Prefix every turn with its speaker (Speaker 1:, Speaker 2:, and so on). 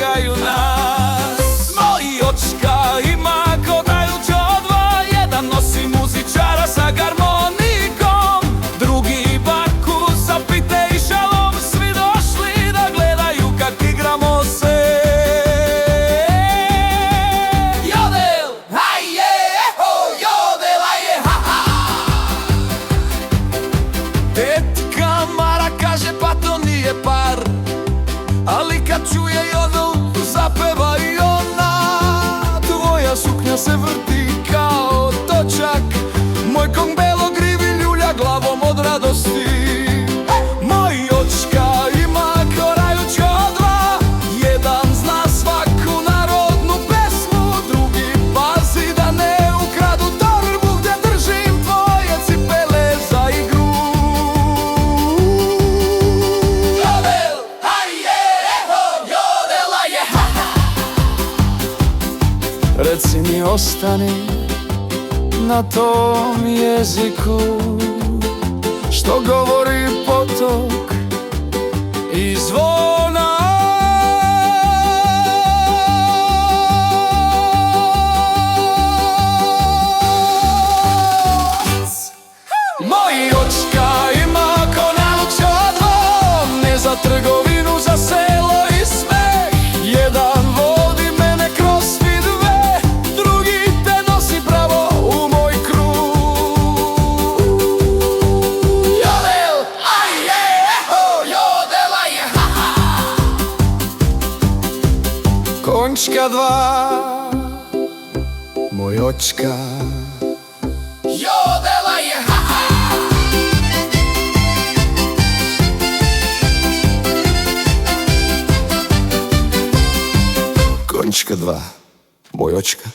Speaker 1: čekaju nas. Moji očka ima kodajući odva, jedan nosi muzičara sa harmonikom, drugi baku sa pite i šalom, svi došli da gledaju kak igramo se. Jodel, haj je, eho, jodela je, ha ha. Tetka Mara kaže pa to nije par, ali kad čuje jodel zapeva i ona. Tvoja suknja se vrti kao točak, moj kong belo grivi ljulja glavom od radosti. Moji očka ima korajući odva, jedan zna svaku narodnu pesmu, drugi pazi da ne ukradu torbu gdje držim tvoje cipele za igru. Jodel, haj je, eho, jodela je, ha ha. Reci mi ostani na tom jeziku što govori potok i zvona. Moji očka ima ko nauk odva, ne za trgovinu, za selo i smeh. Jedan vodi mene kroz svi dve, drugi te nosi pravo u moj krug. Jodel, aj je, eho, jodela je, ha ha. Končka dva, moj očka, jodela je, ha ha. Končka dva, moj očka.